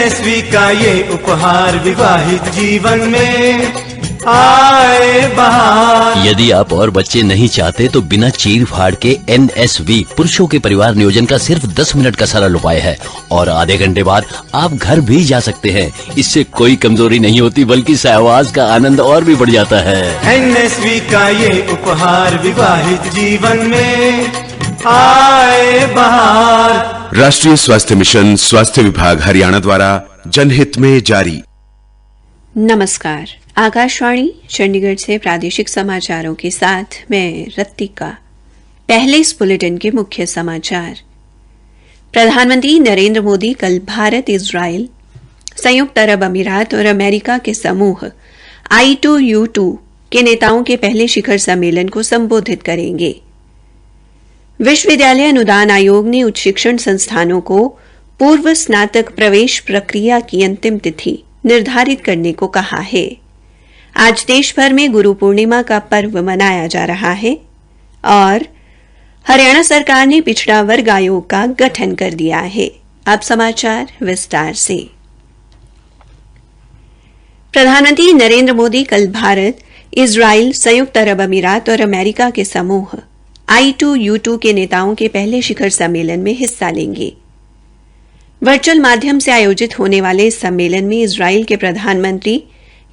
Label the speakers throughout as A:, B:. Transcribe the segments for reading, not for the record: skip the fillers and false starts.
A: NSV का ये उपहार विवाहित जीवन में आए बहार।
B: यदि आप और बच्चे नहीं चाहते तो बिना चीर फाड़ के NSV पुरुषों के परिवार नियोजन का सिर्फ 10 मिनट का सरल उपाय है और आधे घंटे बाद आप घर भी जा सकते हैं। इससे कोई कमजोरी नहीं होती बल्कि सहवास का आनंद और भी बढ़ जाता है।
A: एनएसवी का ये उपहार विवाहित जीवन में आए बहार।
C: राष्ट्रीय स्वास्थ्य मिशन, स्वास्थ्य विभाग हरियाणा द्वारा जनहित में जारी।
D: नमस्कार, आकाशवाणी चंडीगढ़ से प्रादेशिक समाचारों के साथ मैं रत्तिका। पहले इस बुलेटिन के मुख्य समाचार। प्रधानमंत्री नरेंद्र मोदी कल भारत, इजराइल, संयुक्त अरब अमीरात और अमेरिका के समूह I2U2 के नेताओं के पहले शिखर सम्मेलन को संबोधित करेंगे। विश्वविद्यालय अनुदान आयोग ने उच्च शिक्षण संस्थानों को पूर्व स्नातक प्रवेश प्रक्रिया की अंतिम तिथि निर्धारित करने को कहा है। आज देश भर में गुरु पूर्णिमा का पर्व मनाया जा रहा है और हरियाणा सरकार ने पिछड़ा वर्ग आयोग का गठन कर दिया है। अब समाचार विस्तार से। प्रधानमंत्री नरेंद्र मोदी कल भारत, इजराइल, संयुक्त अरब अमीरात और अमेरिका के समूह I2U2 के नेताओं के पहले शिखर सम्मेलन में हिस्सा लेंगे। वर्चुअल माध्यम से आयोजित होने वाले इस सम्मेलन में इजराइल के प्रधानमंत्री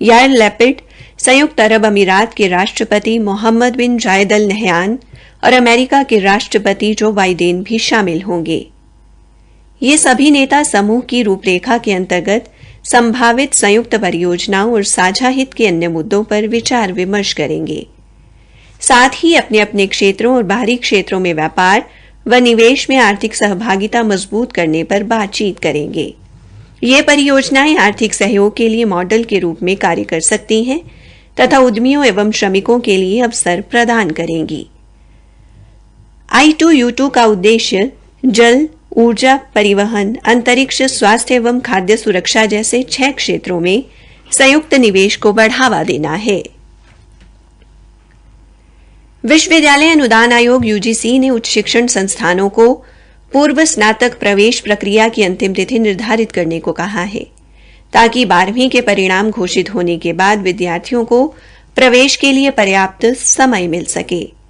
D: यार लैपिड, संयुक्त अरब अमीरात के राष्ट्रपति मोहम्मद बिन जायद अल नहयान और अमेरिका के राष्ट्रपति जो बाइडेन भी शामिल होंगे। ये सभी नेता समूह की रूपरेखा के अंतर्गत संभावित संयुक्त परियोजनाओं और साझा हित के अन्य मुद्दों पर विचार विमर्श करेंगे। साथ ही अपने अपने क्षेत्रों और बाहरी क्षेत्रों में व्यापार व निवेश में आर्थिक सहभागिता मजबूत करने पर बातचीत करेंगे। ये परियोजनाएं आर्थिक सहयोग के लिए मॉडल के रूप में कार्य कर सकती हैं तथा उद्यमियों एवं श्रमिकों के लिए अवसर प्रदान करेंगी। I2U2 का उद्देश्य जल, ऊर्जा, परिवहन, अंतरिक्ष, स्वास्थ्य एवं खाद्य सुरक्षा जैसे 6 क्षेत्रों में संयुक्त निवेश को बढ़ावा देना है। विश्वविद्यालय अनुदान आयोग UGC ने उच्च शिक्षण संस्थानों को पूर्व स्नातक प्रवेश प्रक्रिया की अंतिम तिथि निर्धारित करने को कहा है ताकि 12वीं के परिणाम घोषित होने के बाद विद्यार्थियों को प्रवेश के लिए पर्याप्त समय मिल सके।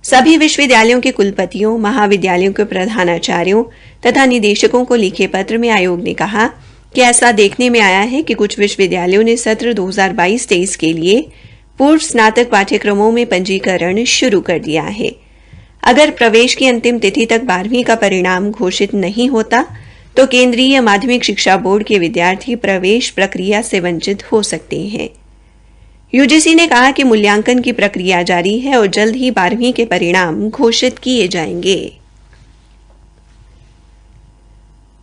D: सभी विश्वविद्यालयों के कुलपतियों, महाविद्यालयों के प्रधानाचार्यों तथा निदेशकों को लिखे पत्र में आयोग ने कहा कि ऐसा देखने में आया है कि कुछ विश्वविद्यालयों ने सत्र 2022-23 के लिए पूर्व स्नातक पाठ्यक्रमों में पंजीकरण शुरू कर दिया है। अगर प्रवेश की अंतिम तिथि तक 12वीं का परिणाम घोषित नहीं होता तो केंद्रीय माध्यमिक शिक्षा बोर्ड के विद्यार्थी प्रवेश प्रक्रिया से वंचित हो सकते हैं। UGC ने कहा कि मूल्यांकन की प्रक्रिया जारी है और जल्द ही 12वीं के परिणाम घोषित किए जाएंगे।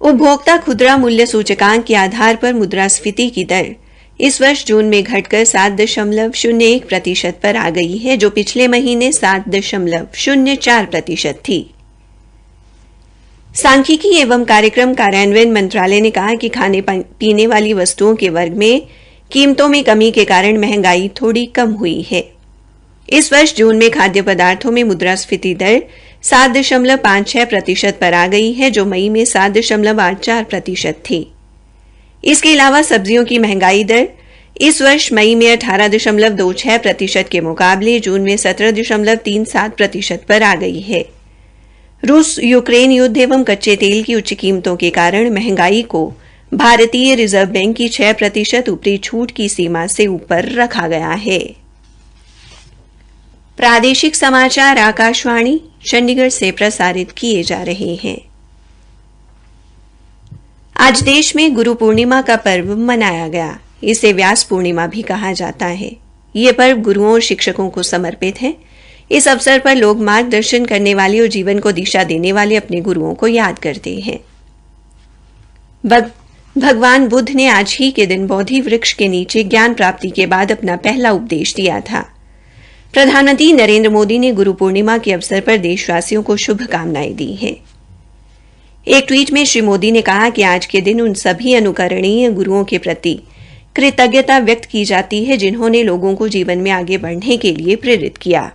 D: उपभोक्ता खुदरा मूल्य सूचकांक के आधार पर मुद्रास्फीति की दर इस वर्ष जून में घटकर 7.01% पर आ गई है, जो पिछले महीने 7.04% थी। सांख्यिकी एवं कार्यक्रम कार्यान्वयन मंत्रालय ने कहा कि खाने पीने वाली वस्तुओं के वर्ग में कीमतों में कमी के कारण महंगाई थोड़ी कम हुई है। इस वर्ष जून में खाद्य पदार्थों में मुद्रास्फीति दर 7.56% पर आ गई है, जो मई में 7.84% थी। इसके अलावा सब्जियों की महंगाई दर इस वर्ष मई में 18.26% के मुकाबले जून में 17.37% पर आ गई है। रूस यूक्रेन युद्ध एवं कच्चे तेल की उच्च कीमतों के कारण महंगाई को भारतीय रिजर्व बैंक की 6% ऊपरी छूट की सीमा से ऊपर रखा गया है। प्रादेशिक समाचार आकाशवाणी चंडीगढ़ से प्रसारित किए जा रहे हैं। आज देश में गुरु पूर्णिमा का पर्व मनाया गया। इसे व्यास पूर्णिमा भी कहा जाता है। ये पर्व गुरुओं और शिक्षकों को समर्पित है। इस अवसर पर लोग मार्गदर्शन करने वाले और जीवन को दिशा देने वाले अपने गुरुओं को याद करते हैं। भगवान बुद्ध ने आज ही के दिन बोधि वृक्ष के नीचे ज्ञान प्राप्ति के बाद अपना पहला उपदेश दिया था। प्रधानमंत्री नरेंद्र मोदी ने गुरु पूर्णिमा के अवसर पर देशवासियों को शुभकामनाएं दी हैं। एक ट्वीट में श्री मोदी ने कहा कि आज के दिन उन सभी अनुकरणीय गुरुओं के प्रति कृतज्ञता व्यक्त की जाती है जिन्होंने लोगों को जीवन में आगे बढ़ने के लिए प्रेरित किया।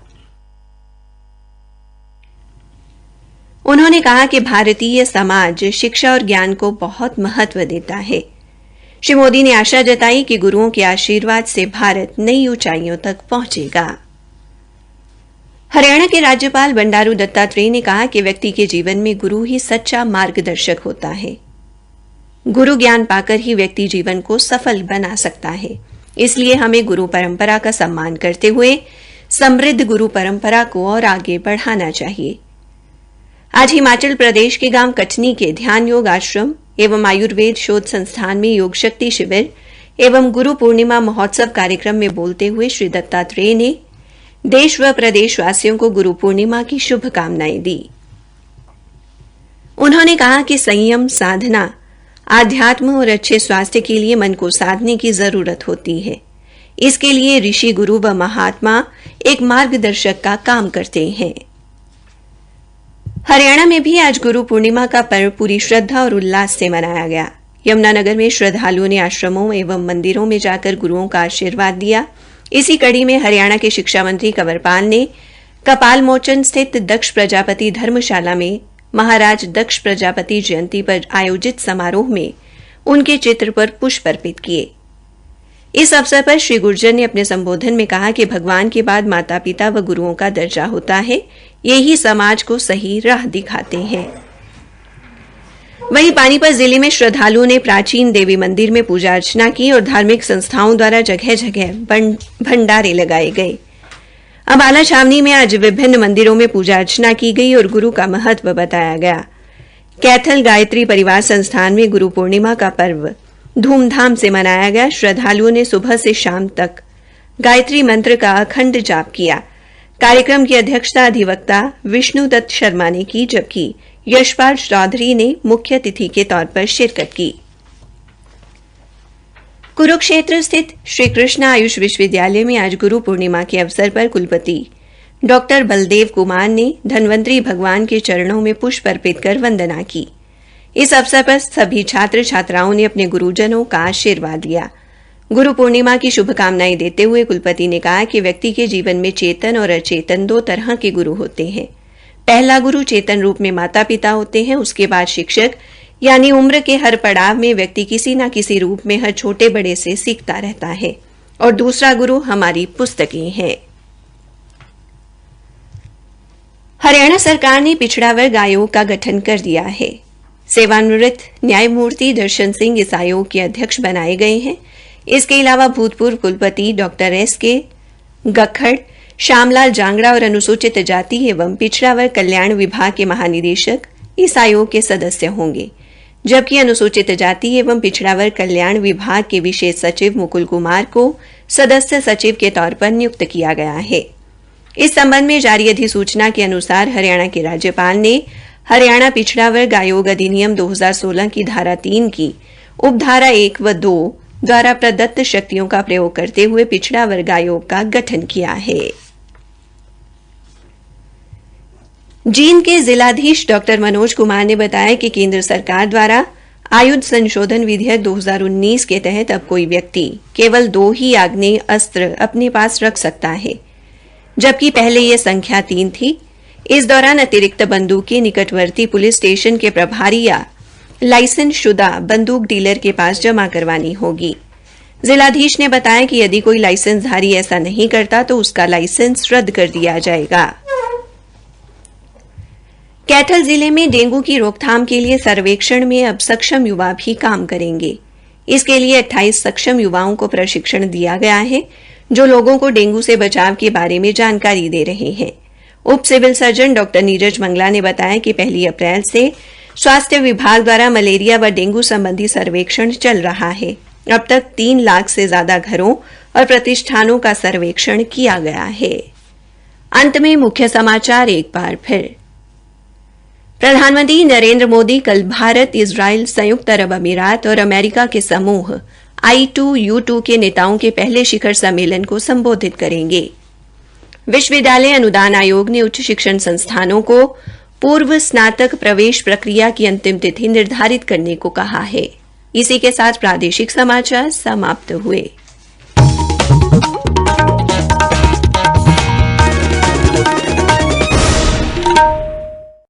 D: उन्होंने कहा कि भारतीय समाज शिक्षा और ज्ञान को बहुत महत्व देता है। श्री मोदी ने आशा जताई कि गुरुओं के आशीर्वाद से भारत नई ऊंचाइयों तक पहुंचेगा। हरियाणा के राज्यपाल बंडारू दत्तात्रेय ने कहा कि व्यक्ति के जीवन में गुरु ही सच्चा मार्गदर्शक होता है। गुरु ज्ञान पाकर ही व्यक्ति जीवन को सफल बना सकता है। इसलिए हमें गुरु परंपरा का सम्मान करते हुए समृद्ध गुरु परंपरा को और आगे बढ़ाना चाहिए। आज हिमाचल प्रदेश के गांव कटनी के ध्यान योग आश्रम एवं आयुर्वेद शोध संस्थान में योग शक्ति शिविर एवं गुरु पूर्णिमा महोत्सव कार्यक्रम में बोलते हुए श्री दत्तात्रेय ने देश व प्रदेशवासियों को गुरु पूर्णिमा की शुभकामनाएं दी। उन्होंने कहा कि संयम, साधना, आध्यात्म और अच्छे स्वास्थ्य के लिए मन को साधने की जरूरत होती है। इसके लिए ऋषि, गुरु व महात्मा एक मार्गदर्शक का काम करते हैं। हरियाणा में भी आज गुरु पूर्णिमा का पर्व पूरी श्रद्धा और उल्लास से मनाया गया। यमुनानगर में श्रद्धालुओं ने आश्रमों एवं मंदिरों में जाकर गुरुओं का आशीर्वाद दिया। इसी कड़ी में हरियाणा के शिक्षा मंत्री कंवरपाल ने कपाल मोचन स्थित दक्ष प्रजापति धर्मशाला में महाराज दक्ष प्रजापति जयंती पर आयोजित समारोह में उनके चित्र पर पुष्प अर्पित किए। इस अवसर पर श्री गुर्जर ने अपने संबोधन में कहा कि भगवान के बाद माता पिता व गुरुओं का दर्जा होता है। यही समाज को सही राह दिखाते हैं। वहीं पानीपत जिले में श्रद्धालुओं ने प्राचीन देवी मंदिर में पूजा अर्चना की और धार्मिक संस्थाओं द्वारा जगह जगह भंडारे लगाए गए। अम्बाला छावनी में आज विभिन्न मंदिरों में पूजा अर्चना की गई और गुरु का महत्व बताया गया। कैथल गायत्री परिवार संस्थान में गुरु पूर्णिमा का पर्व धूमधाम से मनाया गया। श्रद्धालुओं ने सुबह से शाम तक गायत्री मंत्र का अखंड जाप किया। कार्यक्रम की अध्यक्षता अधिवक्ता विष्णुदत्त शर्मा ने की, जबकि यशपाल चौधरी ने मुख्य अतिथि के तौर पर शिरकत की। कुरुक्षेत्र स्थित श्री कृष्ण आयुष विश्वविद्यालय में आज गुरु पूर्णिमा के अवसर पर कुलपति डॉक्टर बलदेव कुमार ने धन्वंतरी भगवान के चरणों में पुष्प अर्पित कर वंदना की। इस अवसर पर सभी छात्र छात्राओं ने अपने गुरुजनों का आशीर्वाद लिया। गुरु पूर्णिमा की शुभकामनाएं देते हुए कुलपति ने कहा कि व्यक्ति के जीवन में चेतन और अचेतन दो तरह के गुरु होते हैं। पहला गुरु चेतन रूप में माता पिता होते हैं, उसके बाद शिक्षक, यानी उम्र के हर पड़ाव में व्यक्ति किसी न किसी रूप में हर छोटे बड़े से सीखता रहता है, और दूसरा गुरु हमारी पुस्तकें हैं। हरियाणा सरकार ने पिछड़ा वर्ग आयोग का गठन कर दिया है। सेवानिवृत्त न्यायमूर्ति दर्शन सिंह इस आयोग के अध्यक्ष बनाए गए हैं। इसके अलावा भूतपूर्व कुलपति डॉक्टर एस.के. गखड़, श्यामलाल जांगड़ा और अनुसूचित जाति एवं पिछड़ा वर्ग कल्याण विभाग के महानिदेशक इस आयोग के सदस्य होंगे, जबकि अनुसूचित जाति एवं पिछड़ा वर्ग कल्याण विभाग के विशेष सचिव मुकुल कुमार को सदस्य सचिव के तौर पर नियुक्त किया गया है। इस संबंध में जारी अधिसूचना के अनुसार हरियाणा के राज्यपाल ने हरियाणा पिछड़ा वर्ग आयोग अधिनियम 2016 की धारा 3 की उपधारा 1 व 2 द्वारा प्रदत्त शक्तियों का प्रयोग करते हुए पिछड़ा वर्ग आयोग का गठन किया है। जींद के जिलाधीश डॉक्टर मनोज कुमार ने बताया कि केंद्र सरकार द्वारा आयुध संशोधन विधेयक 2019 के तहत अब कोई व्यक्ति केवल 2 ही आग्नेय अस्त्र अपने पास रख सकता है, जबकि पहले यह संख्या 3 थी। इस दौरान अतिरिक्त बंदूकें निकटवर्ती पुलिस स्टेशन के प्रभारी या लाइसेंस शुदा बंदूक डीलर के पास जमा करवानी होगी। जिलाधीश ने बताया कि यदि कोई लाइसेंसधारी ऐसा नहीं करता तो उसका लाइसेंस रद्द कर दिया जाएगा। कैथल जिले में डेंगू की रोकथाम के लिए सर्वेक्षण में अब सक्षम युवा भी काम करेंगे। इसके लिए 28 सक्षम युवाओं को प्रशिक्षण दिया गया है, जो लोगों को डेंगू से बचाव के बारे में जानकारी दे रहे हैं। उप civil surgeon doctor Neeraj Mangla ने बताया कि 1 अप्रैल से स्वास्थ्य विभाग द्वारा मलेरिया व डेंगू संबंधी सर्वेक्षण चल रहा है। अब तक 3 लाख से ज्यादा घरों और प्रतिष्ठानों का सर्वेक्षण किया गया है। अंत में मुख्य समाचार एक बार फिर। प्रधानमंत्री नरेंद्र मोदी कल भारत, इजराइल, संयुक्त अरब अमीरात और अमेरिका के समूह I2U2 के नेताओं के पहले शिखर सम्मेलन को संबोधित करेंगे। विश्वविद्यालय अनुदान आयोग ने उच्च शिक्षण संस्थानों को पूर्व स्नातक प्रवेश प्रक्रिया की अंतिम तिथि निर्धारित करने को कहा है। इसी के साथ प्रादेशिक समाचार समाप्त हुए।